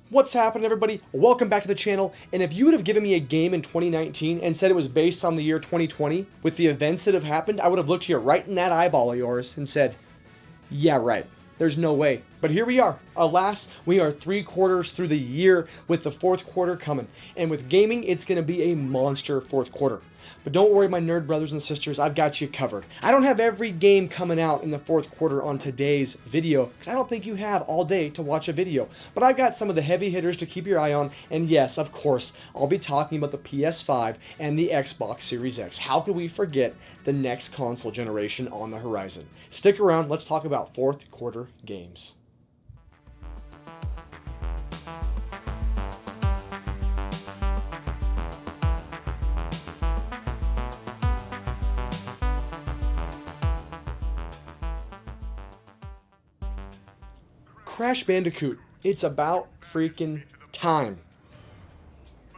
What's happening, everybody? Welcome back to the channel. And if you would have given me a game in 2019 and said it was based on the year 2020 with the events that have happened, I would have looked you right in that eyeball of yours and said, yeah, right. There's no way. But here we are. Alas, we are 3/4 through the year with the fourth quarter coming. And with gaming, it's going to be a monster fourth quarter. But don't worry, my nerd brothers and sisters, I've got you covered. I don't have every game coming out in the fourth quarter on today's video, because I don't think you have all day to watch a video. But I've got some of the heavy hitters to keep your eye on, and yes, of course, I'll be talking about the PS5 and the Xbox Series X. How could we forget the next console generation on the horizon? Stick around, let's talk about fourth quarter games. Crash Bandicoot, it's about freaking time.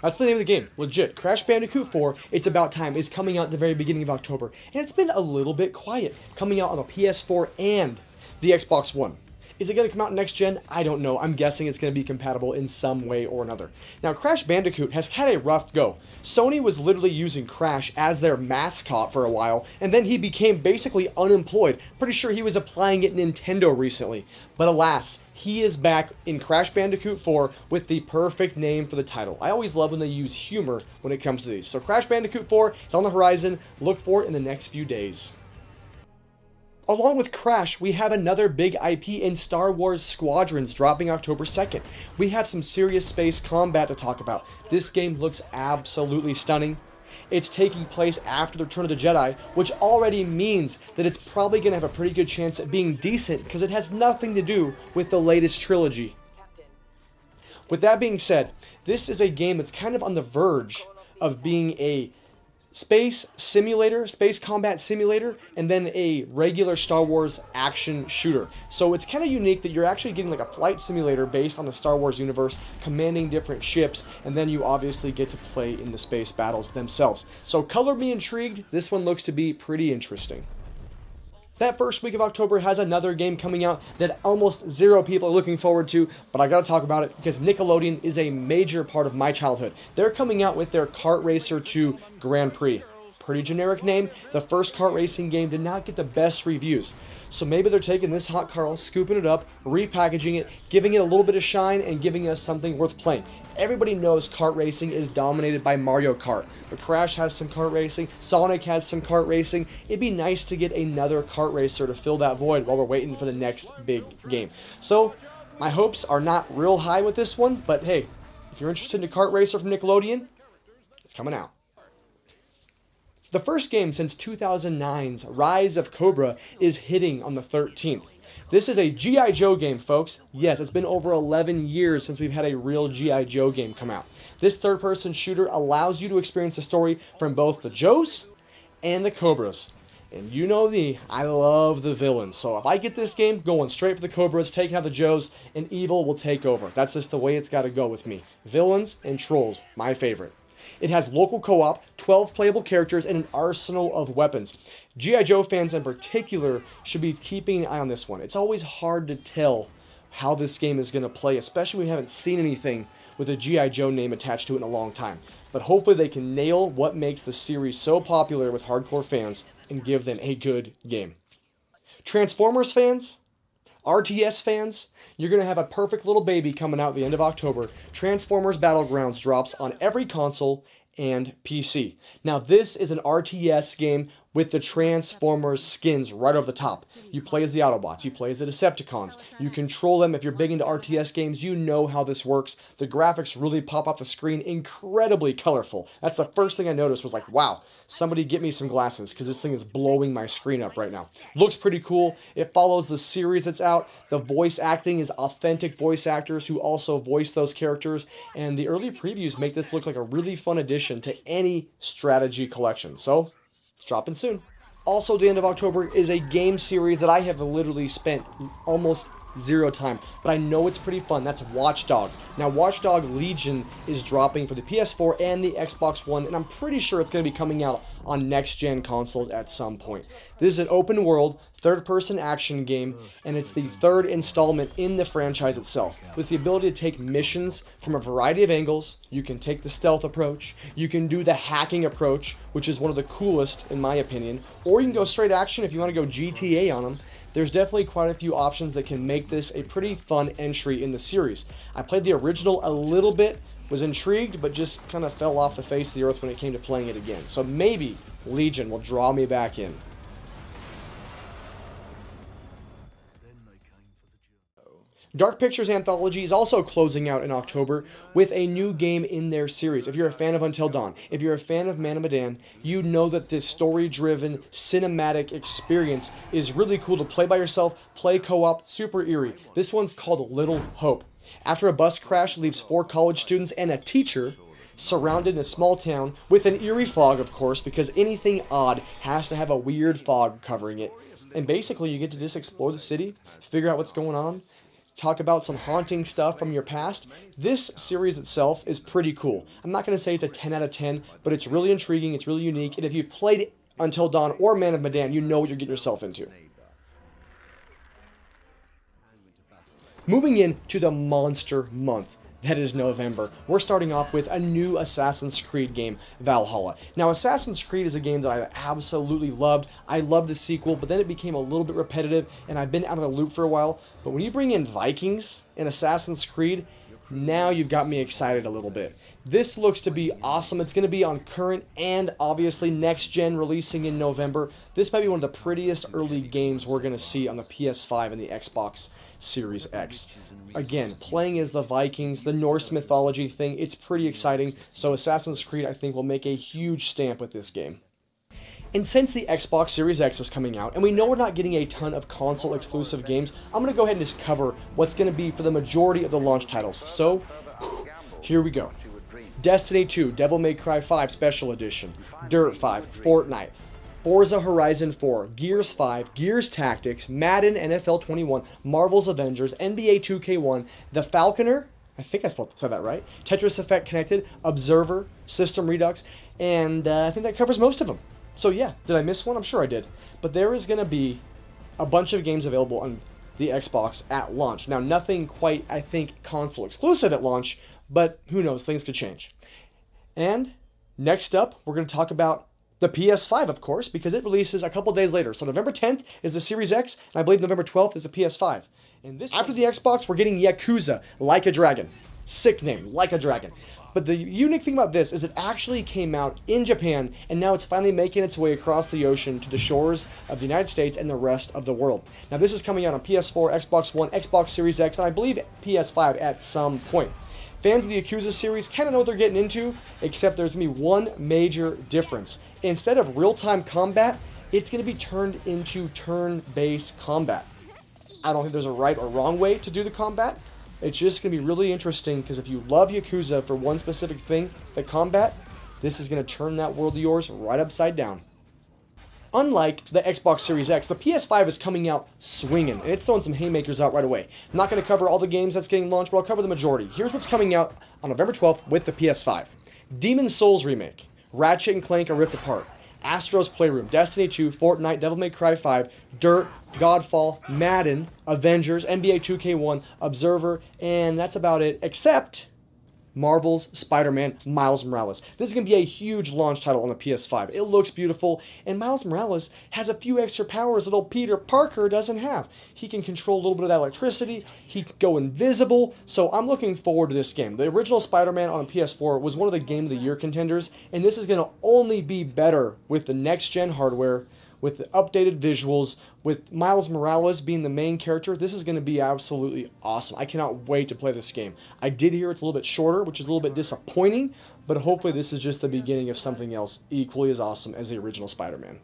That's the name of the game, legit. Crash Bandicoot 4, It's About Time, is coming out at the very beginning of October. And it's been a little bit quiet, coming out on the PS4 and the Xbox One. Is it going to come out next gen? I don't know. I'm guessing it's going to be compatible in some way or another. Now, Crash Bandicoot has had a rough go. Sony was literally using Crash as their mascot for a while, and then he became basically unemployed. Pretty sure he was applying at Nintendo recently. But alas, he is back in Crash Bandicoot 4 with the perfect name for the title. I always love when they use humor when it comes to these. So Crash Bandicoot 4 is on the horizon. Look for it in the next few days. Along with Crash, we have another big IP in Star Wars Squadrons dropping October 2nd. We have some serious space combat to talk about. This game looks absolutely stunning. It's taking place after the Return of the Jedi, which already means that it's probably going to have a pretty good chance at being decent because it has nothing to do with the latest trilogy. With that being said, this is a game that's kind of on the verge of being a space simulator, space combat simulator, and then a regular Star Wars action shooter. So it's kind of unique that you're actually getting like a flight simulator based on the Star Wars universe, commanding different ships, and then you obviously get to play in the space battles themselves. So color me intrigued. This one looks to be pretty interesting. That first week of October has another game coming out that almost zero people are looking forward to, but I gotta talk about it because Nickelodeon is a major part of my childhood. They're coming out with their Kart Racer 2 Grand Prix. Pretty generic name. The first kart racing game did not get the best reviews. So maybe they're taking this hot car, scooping it up, repackaging it, giving it a little bit of shine, and giving us something worth playing. Everybody knows kart racing is dominated by Mario Kart. But Crash has some kart racing, Sonic has some kart racing. It'd be nice to get another kart racer to fill that void while we're waiting for the next big game. So, my hopes are not real high with this one, but hey, if you're interested in a kart racer from Nickelodeon, it's coming out. The first game since 2009's Rise of Cobra is hitting on the 13th. This is a G.I. Joe game, folks. Yes, it's been over 11 years since we've had a real G.I. Joe game come out. This third-person shooter allows you to experience the story from both the Joes and the Cobras. And you know me, I love the villains. So if I get this game, going straight for the Cobras, taking out the Joes, and evil will take over. That's just the way it's got to go with me. Villains and trolls, my favorite. It has local co-op, 12 playable characters, and an arsenal of weapons. G.I. Joe fans in particular should be keeping an eye on this one. It's always hard to tell how this game is going to play, especially when we haven't seen anything with a G.I. Joe name attached to it in a long time. But hopefully they can nail what makes the series so popular with hardcore fans and give them a good game. Transformers fans, RTS fans, you're going to have a perfect little baby coming out at the end of October. Transformers Battlegrounds drops on every console and PC. Now this is an RTS game with the Transformers skins right over the top. You play as the Autobots, you play as the Decepticons, you control them. If you're big into RTS games, you know how this works. The graphics really pop off the screen, incredibly colorful. That's the first thing I noticed was like, wow, somebody get me some glasses because this thing is blowing my screen up right now. Looks pretty cool. It follows the series that's out. The voice acting is authentic voice actors who also voice those characters, and the early previews make this look like a really fun addition to any strategy collection. So, it's dropping soon. Also, the end of October is a game series that I have literally spent almost zero time, but I know it's pretty fun. That's Watch Dogs. Now, Watch Dog Legion is dropping for the PS4 and the Xbox One, and I'm pretty sure it's going to be coming out on next-gen consoles at some point. This is an open-world, third-person action game, and it's the third installment in the franchise itself. With the ability to take missions from a variety of angles, you can take the stealth approach, you can do the hacking approach, which is one of the coolest in my opinion, or you can go straight action if you want to go GTA on them. There's definitely quite a few options that can make this a pretty fun entry in the series. I played the original a little bit, was intrigued, but just kind of fell off the face of the earth when it came to playing it again. So maybe Legion will draw me back in. Dark Pictures Anthology is also closing out in October with a new game in their series. If you're a fan of Until Dawn, if you're a fan of Man of Medan, you know that this story-driven cinematic experience is really cool to play by yourself, play co-op, super eerie. This one's called Little Hope. After a bus crash leaves 4 college students and a teacher surrounded in a small town with an eerie fog, of course, because anything odd has to have a weird fog covering it. And basically, you get to just explore the city, figure out what's going on, talk about some haunting stuff from your past. This series itself is pretty cool. I'm not going to say it's a 10 out of 10, but it's really intriguing, it's really unique, and if you've played Until Dawn or Man of Medan, you know what you're getting yourself into. Moving into the monster month. That is November. We're starting off with a new Assassin's Creed game, Valhalla. Now, Assassin's Creed is a game that I absolutely loved. I loved the sequel, but then it became a little bit repetitive, and I've been out of the loop for a while. But when you bring in Vikings in Assassin's Creed, now you've got me excited a little bit. This looks to be awesome. It's going to be on current and obviously next gen, releasing in November. This might be one of the prettiest early games we're going to see on the PS5 and the Xbox Series X. Again, playing as the Vikings, the Norse mythology thing, it's pretty exciting. So Assassin's Creed, I think, will make a huge stamp with this game. And since the Xbox Series X is coming out, and we know we're not getting a ton of console-exclusive games, I'm going to go ahead and just cover what's going to be for the majority of the launch titles. So, here we go. Destiny 2, Devil May Cry 5 Special Edition, Dirt 5, Fortnite, Forza Horizon 4, Gears 5, Gears Tactics, Madden NFL 21, Marvel's Avengers, NBA 2K1, The Falconer, I think I said that right, Tetris Effect Connected, Observer, System Redux, and I think that covers most of them. So yeah, did I miss one? I'm sure I did. But there is going to be a bunch of games available on the Xbox at launch. Now, nothing quite, I think, console exclusive at launch, but who knows, things could change. And next up, we're going to talk about the PS5, of course, because it releases a couple days later. So November 10th is the Series X, and I believe November 12th is the PS5. And this after the Xbox, we're getting Yakuza, Like a Dragon. Sick name, Like a Dragon. But the unique thing about this is it actually came out in Japan, and now it's finally making its way across the ocean to the shores of the United States and the rest of the world. Now, this is coming out on PS4, Xbox One, Xbox Series X, and I believe PS5 at some point. Fans of the Yakuza series kind of know what they're getting into, except there's going to be one major difference. Instead of real-time combat, it's going to be turned into turn-based combat. I don't think there's a right or wrong way to do the combat. It's just going to be really interesting, because if you love Yakuza for one specific thing, the combat, this is going to turn that world of yours right upside down. Unlike the Xbox Series X, the PS5 is coming out swinging, and it's throwing some haymakers out right away. I'm not going to cover all the games that's getting launched, but I'll cover the majority. Here's what's coming out on November 12th with the PS5. Demon's Souls Remake, Ratchet & Clank A Rift Apart, Astro's Playroom, Destiny 2, Fortnite, Devil May Cry 5, Dirt, Godfall, Madden, Avengers, NBA 2K1, Observer, and that's about it, except Marvel's Spider-Man Miles Morales. This is going to be a huge launch title on the PS5. It looks beautiful, and Miles Morales has a few extra powers that old Peter Parker doesn't have. He can control a little bit of that electricity, he can go invisible, so I'm looking forward to this game. The original Spider-Man on the PS4 was one of the Game of the Year contenders, and this is going to only be better with the next-gen hardware, with the updated visuals, with Miles Morales being the main character. This is going to be absolutely awesome. I cannot wait to play this game. I did hear it's a little bit shorter, which is a little bit disappointing, but hopefully this is just the beginning of something else equally as awesome as the original Spider-Man.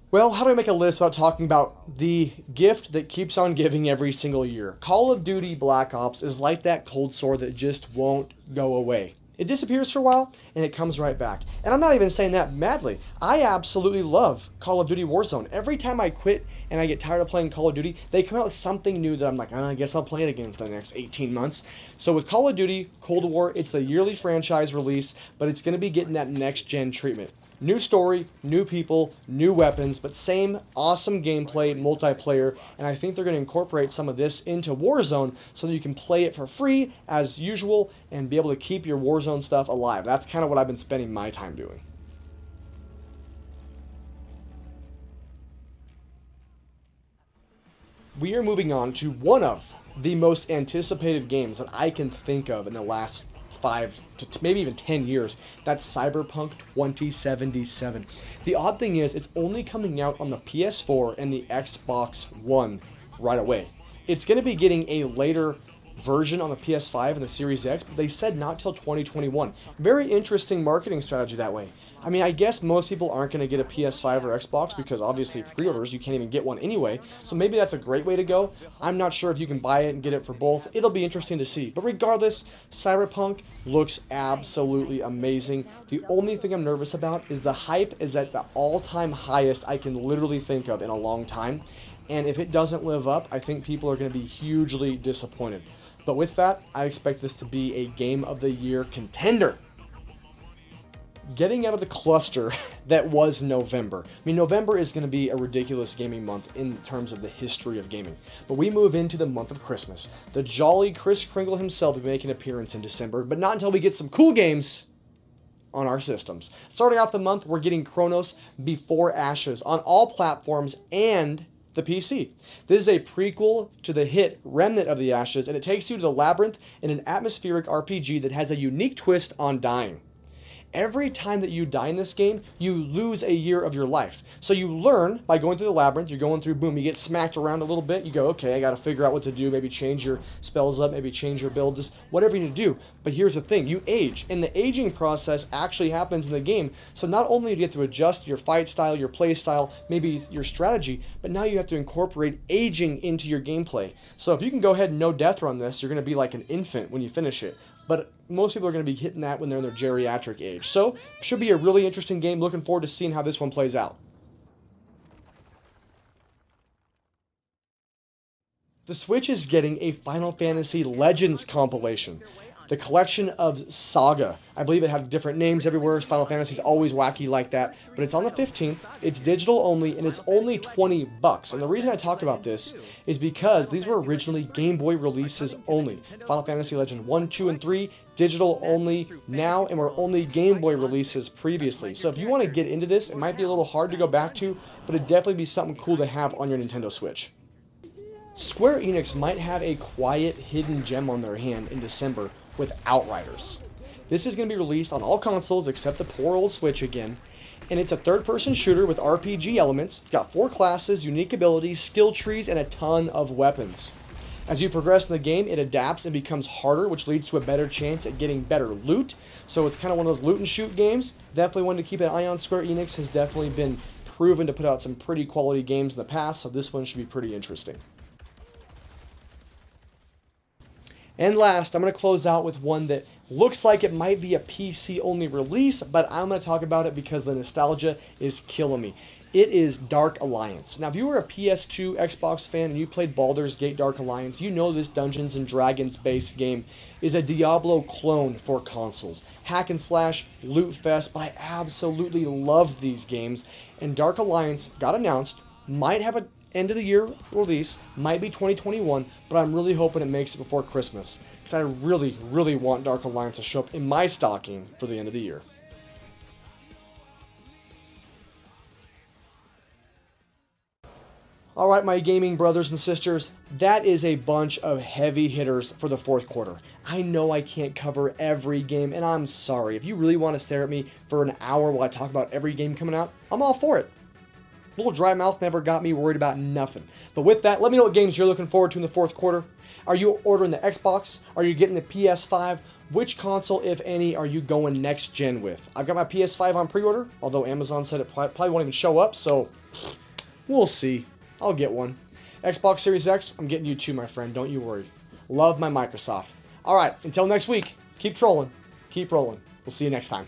Well, how do I make a list without talking about the gift that keeps on giving every single year? Call of Duty Black Ops is like that cold sore that just won't go away. It disappears for a while, and it comes right back. And I'm not even saying that madly. I absolutely love Call of Duty Warzone. Every time I quit and I get tired of playing Call of Duty, they come out with something new that I'm like, I guess I'll play it again for the next 18 months. So with Call of Duty Cold War, it's the yearly franchise release, but it's going to be getting that next-gen treatment. New story, new people, new weapons, but same awesome gameplay, multiplayer, and I think they're going to incorporate some of this into Warzone so that you can play it for free as usual and be able to keep your Warzone stuff alive. That's kind of what I've been spending my time doing. We are moving on to one of the most anticipated games that I can think of in the last 5 to maybe even 10 years. That's Cyberpunk 2077. The odd thing is, it's only coming out on the PS4 and the Xbox One right away. It's going to be getting a later version on the PS5 and the Series X, but they said not till 2021. Very interesting marketing strategy that way. I mean, I guess most people aren't going to get a PS5 or Xbox because obviously pre-orders, you can't even get one anyway. So maybe that's a great way to go. I'm not sure if you can buy it and get it for both. It'll be interesting to see. But regardless, Cyberpunk looks absolutely amazing. The only thing I'm nervous about is the hype is at the all-time highest I can literally think of in a long time. And if it doesn't live up, I think people are going to be hugely disappointed. But with that, I expect this to be a Game of the Year contender. Getting out of the cluster that was November. I mean, November is going to be a ridiculous gaming month in terms of the history of gaming. But we move into the month of Christmas. The jolly Kris Kringle himself will make an appearance in December, but not until we get some cool games on our systems. Starting out the month, we're getting Kronos Before Ashes on all platforms and the PC. This is a prequel to the hit Remnant of the Ashes, and it takes you to the labyrinth in an atmospheric RPG that has a unique twist on dying. Every time that you die in this game, you lose a year of your life. So you learn by going through the labyrinth, you're going through, boom, you get smacked around a little bit, you go, okay, I gotta figure out what to do, maybe change your spells up, maybe change your build, just whatever you need to do. But here's the thing, you age, and the aging process actually happens in the game, so not only do you get to adjust your fight style, your play style, maybe your strategy, but now you have to incorporate aging into your gameplay. So if you can go ahead and no death run this, you're gonna be like an infant when you finish it. But most people are going to be hitting that when they're in their geriatric age. So, should be a really interesting game. Looking forward to seeing how this one plays out. The Switch is getting a Final Fantasy Legends compilation. The collection of Saga. I believe it had different names everywhere. Final Fantasy is always wacky like that. But it's on the 15th. It's digital only, and it's only $20. And the reason I talk about this is because these were originally Game Boy releases only. Final Fantasy Legend 1, 2, and 3, digital only now, and were only Game Boy releases previously. So if you want to get into this, it might be a little hard to go back to, but it'd definitely be something cool to have on your Nintendo Switch. Square Enix might have a quiet hidden gem on their hand in December with Outriders. This is going to be released on all consoles except the poor old Switch again, and it's a third-person shooter with RPG elements. It's got 4 classes, unique abilities, skill trees, and a ton of weapons. As you progress in the game, it adapts and becomes harder, which leads to a better chance at getting better loot. So it's kind of one of those loot and shoot games. Definitely one to keep an eye on. Square Enix has definitely been proven to put out some pretty quality games in the past, so this one should be pretty interesting. And last, I'm going to close out with one that looks like it might be a PC-only release, but I'm going to talk about it because the nostalgia is killing me. It is Dark Alliance. Now, if you were a PS2 Xbox fan and you played Baldur's Gate Dark Alliance, you know this Dungeons & Dragons-based game is a Diablo clone for consoles. Hack and slash, loot fest, but I absolutely love these games. And Dark Alliance got announced, might have an end of the year release, might be 2021, but I'm really hoping it makes it before Christmas. Because I really, really want Dark Alliance to show up in my stocking for the end of the year. Alright, my gaming brothers and sisters, that is a bunch of heavy hitters for the fourth quarter. I know I can't cover every game, and I'm sorry. If you really want to stare at me for an hour while I talk about every game coming out, I'm all for it. Little dry mouth never got me worried about nothing. But with that, let me know what games you're looking forward to in the fourth quarter. Are you ordering the Xbox? Are you getting the PS5? Which console, if any, are you going next gen with? I've got my PS5 on pre-order, although Amazon said it probably won't even show up, so we'll see. I'll get one. Xbox Series X, I'm getting you too, my friend. Don't you worry. Love my Microsoft. All right, until next week, keep trolling. keep rolling. We'll see you next time.